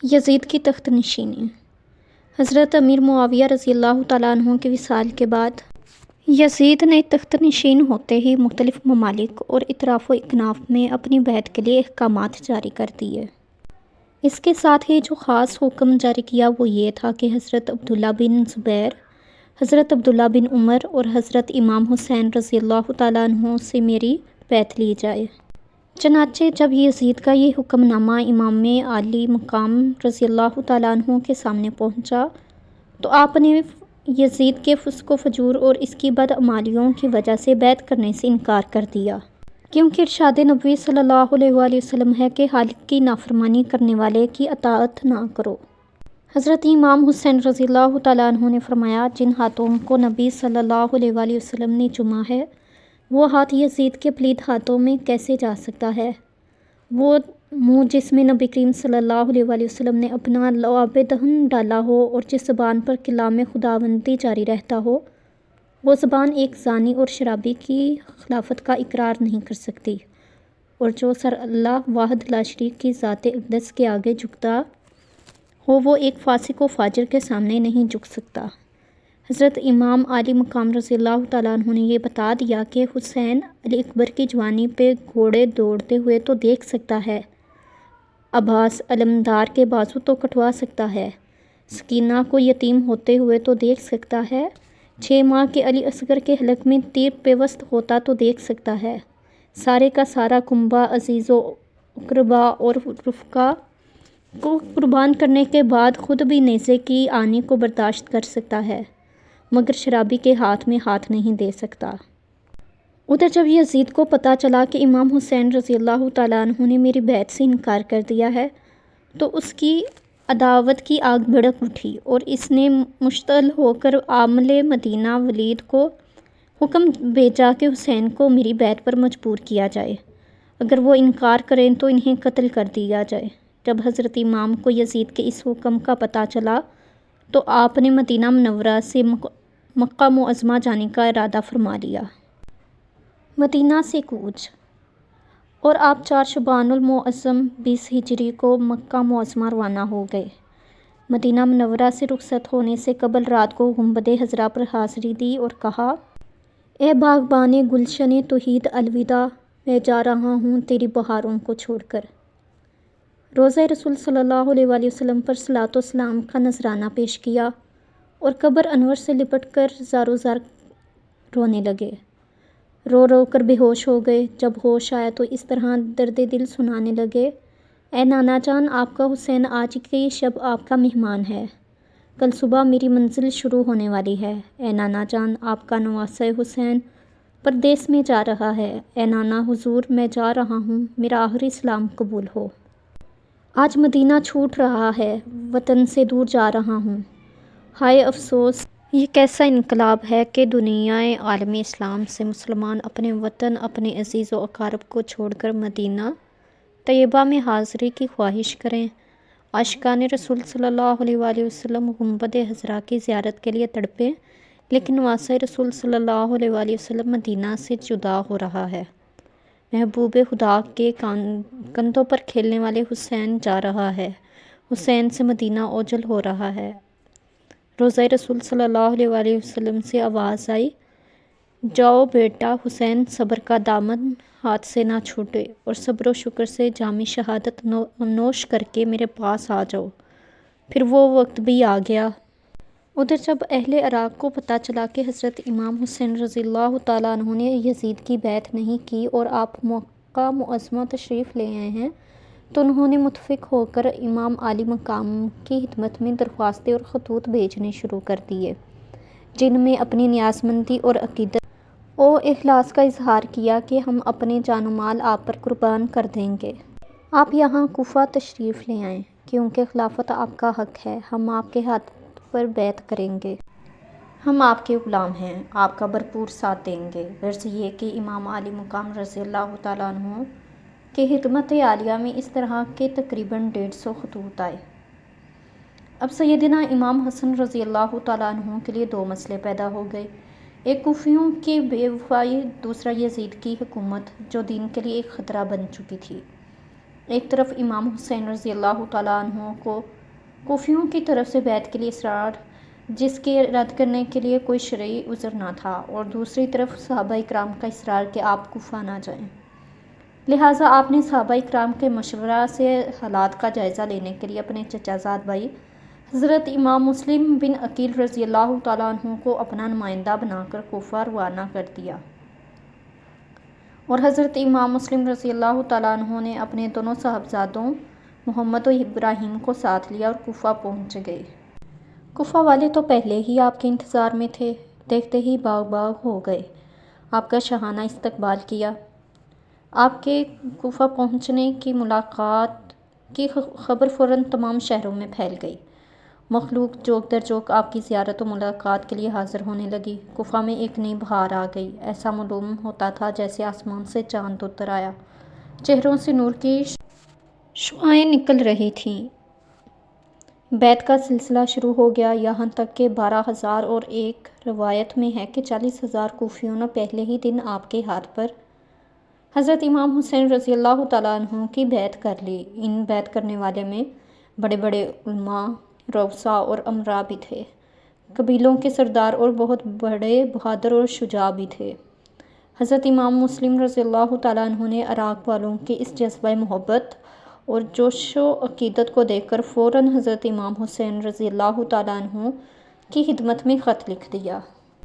یزید کی تخت نشینی۔ حضرت امیر معاویہ رضی اللہ تعالیٰ عنہ کے وصال کے بعد یزید نے تخت نشین ہوتے ہی مختلف ممالک اور اطراف و اکناف میں اپنی بیعت کے لیے احکامات جاری کر دیے۔ اس کے ساتھ ہی جو خاص حکم جاری کیا وہ یہ تھا کہ حضرت عبداللہ بن زبیر، حضرت عبداللہ بن عمر اور حضرت امام حسین رضی اللہ تعالیٰ عنہ سے میری بیعت لی جائے۔ چنانچہ جب یزید کا یہ حکم نامہ امام عالی مقام رضی اللہ تعالیٰ عنہ کے سامنے پہنچا تو آپ نے یزید کے فسق و فجور اور اس کی بدعمالیوں کی وجہ سے بیعت کرنے سے انکار کر دیا، کیونکہ ارشاد نبوی صلی اللہ علیہ وآلہ وسلم ہے کہ خالق کی نافرمانی کرنے والے کی اطاعت نہ کرو۔ حضرت امام حسین رضی اللہ تعالیٰ عنہ نے فرمایا، جن ہاتھوں کو نبی صلی اللہ علیہ وآلہ وسلم نے چوما ہے وہ ہاتھ یزید کے پلید ہاتھوں میں کیسے جا سکتا ہے؟ وہ منہ جس میں نبی کریم صلی اللہ علیہ وآلہ وسلم نے اپنا لعاب دہن ڈالا ہو اور جس زبان پر کلام خداوندی جاری رہتا ہو، وہ زبان ایک زانی اور شرابی کی خلافت کا اقرار نہیں کر سکتی، اور جو سر اللہ واحد لا شریک کی ذات اقدس کے آگے جھکتا ہو وہ ایک فاسق و فاجر کے سامنے نہیں جھک سکتا۔ حضرت امام عالی مقام رضی اللہ تعالیٰ عنہ نے یہ بتا دیا کہ حسین علی اکبر کی جوانی پہ گھوڑے دوڑتے ہوئے تو دیکھ سکتا ہے، عباس علمدار کے بازو تو کٹوا سکتا ہے، سکینہ کو یتیم ہوتے ہوئے تو دیکھ سکتا ہے، 6 ماہ کے علی اصغر کے حلق میں تیر پیوست ہوتا تو دیکھ سکتا ہے، سارے کا سارا کنبہ عزیز و اقربا اور رفقا کو قربان کرنے کے بعد خود بھی نیزے کی آنی کو برداشت کر سکتا ہے، مگر شرابی کے ہاتھ میں ہاتھ نہیں دے سکتا۔ ادھر جب یزید کو پتہ چلا کہ امام حسین رضی اللہ تعالیٰ عنہ نے میری بیعت سے انکار کر دیا ہے تو اس کی عداوت کی آگ بھڑک اٹھی، اور اس نے مشتعل ہو کر عامل مدینہ ولید کو حکم بھیجا کہ حسین کو میری بیعت پر مجبور کیا جائے، اگر وہ انکار کریں تو انہیں قتل کر دیا جائے۔ جب حضرت امام کو یزید کے اس حکم کا پتہ چلا تو آپ نے مدینہ منورہ سے مکہ معظمہ جانے کا ارادہ فرما لیا۔ مدینہ سے کوچ، اور آپ 4 شعبان المعظم 20 ہجری کو مکہ معظمہ روانہ ہو گئے۔ مدینہ منورہ سے رخصت ہونے سے قبل رات کو گنبد خضرا پر حاضری دی اور کہا، اے باغبان گلشن توحید الوداع، میں جا رہا ہوں تیری بہاروں کو چھوڑ کر۔ روضہ رسول صلی اللہ علیہ وآلہ وسلم پر صلاۃ و سلام کا نذرانہ پیش کیا اور قبر انور سے لپٹ کر زارو زار رونے لگے، رو رو کر بے ہوش ہو گئے۔ جب ہوش آیا تو اس طرح درد دل سنانے لگے، اے نانا جان، آپ کا حسین آج کی شب آپ کا مہمان ہے، کل صبح میری منزل شروع ہونے والی ہے۔ اے نانا جان، آپ کا نواسہ حسین پردیس میں جا رہا ہے۔ اے نانا حضور، میں جا رہا ہوں، میرا آخری سلام قبول ہو۔ آج مدینہ چھوٹ رہا ہے، وطن سے دور جا رہا ہوں۔ ہائے افسوس، یہ کیسا انقلاب ہے کہ دنیائے عالم اسلام سے مسلمان اپنے وطن، اپنے عزیز و اقارب کو چھوڑ کر مدینہ طیبہ میں حاضری کی خواہش کریں۔ عاشقان رسول صلی اللہ علیہ وآلہ وسلم گنبد خضرا کی زیارت کے لیے تڑپیں، لیکن نواسہ رسول صلی اللہ علیہ وآلہ وسلم مدینہ سے جدا ہو رہا ہے۔ محبوب خدا کے کندھوں پر کھیلنے والے حسین جا رہا ہے، حسین سے مدینہ اوجل ہو رہا ہے۔ روضہ رسول صلی اللہ علیہ وآلہ وسلم سے آواز آئی، جاؤ بیٹا حسین، صبر کا دامن ہاتھ سے نہ چھوٹے، اور صبر و شکر سے جام شہادت نوش کر کے میرے پاس آ جاؤ۔ پھر وہ وقت بھی آ گیا۔ ادھر جب اہل عراق کو پتہ چلا کہ حضرت امام حسین رضی اللہ تعالیٰ عنہ نے یزید کی بیعت نہیں کی اور آپ مکہ معظمہ تشریف لے آئے ہیں تو انہوں نے متفق ہو کر امام عالی مقام کی خدمت میں درخواستیں اور خطوط بھیجنے شروع کر دیے، جن میں اپنی نیازمندی اور عقیدت و اخلاص کا اظہار کیا کہ ہم اپنے جان و مال آپ پر قربان کر دیں گے۔ آپ یہاں کوفہ تشریف لے آئیں، کیونکہ خلافت آپ کا حق ہے، ہم آپ کے ہاتھ پر بیعت کریں گے، ہم آپ کے غلام ہیں، آپ کا بھرپور ساتھ دیں گے۔ غرض یہ کہ امام عالی مقام رضی اللہ تعالیٰ عنہ کی خدمت عالیہ میں اس طرح کے تقریباً 150 خطوط آئے۔ اب سیدنا امام حسن رضی اللہ تعالیٰ عنہ کے لیے 2 مسئلے پیدا ہو گئے، ایک کوفیوں کی بے وفائی، دوسرا یزید کی حکومت جو دین کے لیے ایک خطرہ بن چکی تھی۔ ایک طرف امام حسین رضی اللہ تعالیٰ عنہ کو کوفیوں کی طرف سے بیعت کے لیے اصرار، جس کے رد کرنے کے لیے کوئی شرعی عذر نہ تھا، اور دوسری طرف صحابہ اکرام کا اصرار کہ آپ کوفہ نہ جائیں۔ لہٰذا آپ نے صحابہ اکرام کے مشورہ سے حالات کا جائزہ لینے کے لیے اپنے چچا زاد بھائی حضرت امام مسلم بن عقیل رضی اللہ تعالیٰ عنہ کو اپنا نمائندہ بنا کر کوفہ روانہ کر دیا، اور حضرت امام مسلم رضی اللہ تعالیٰ عنہ نے اپنے دونوں صاحبزادوں محمد و ابراہیم کو ساتھ لیا اور کوفہ پہنچ گئے۔ کوفہ والے تو پہلے ہی آپ کے انتظار میں تھے، دیکھتے ہی باغ باغ ہو گئے، آپ کا شاہانہ استقبال کیا۔ آپ کے کوفہ پہنچنے کی ملاقات کی خبر فوراً تمام شہروں میں پھیل گئی۔ مخلوق جوک در جوک آپ کی زیارت و ملاقات کے لیے حاضر ہونے لگی۔ کوفہ میں ایک نئی بہار آ گئی، ایسا معلوم ہوتا تھا جیسے آسمان سے چاند اتر آیا، چہروں سے نور کی شعاعیں نکل رہی تھیں۔ بیعت کا سلسلہ شروع ہو گیا، یہاں تک کہ 12,000 اور ایک روایت میں ہے کہ 40,000 کوفیوں نے پہلے ہی دن آپ کے ہاتھ پر حضرت امام حسین رضی اللہ تعالیٰ عنہ کی بیعت کر لی۔ ان بیعت کرنے والے میں بڑے بڑے علماء، رؤساء اور امراء بھی تھے، قبیلوں کے سردار اور بہت بڑے بہادر اور شجاع بھی تھے۔ حضرت امام مسلم رضی اللہ تعالیٰ عنہ نے عراق والوں کے اس جذبہ محبت اور جوش و عقیدت کو دیکھ کر فوراً حضرت امام حسین رضی اللہ تعالیٰ عنہ کی خدمت میں خط لکھ دیا۔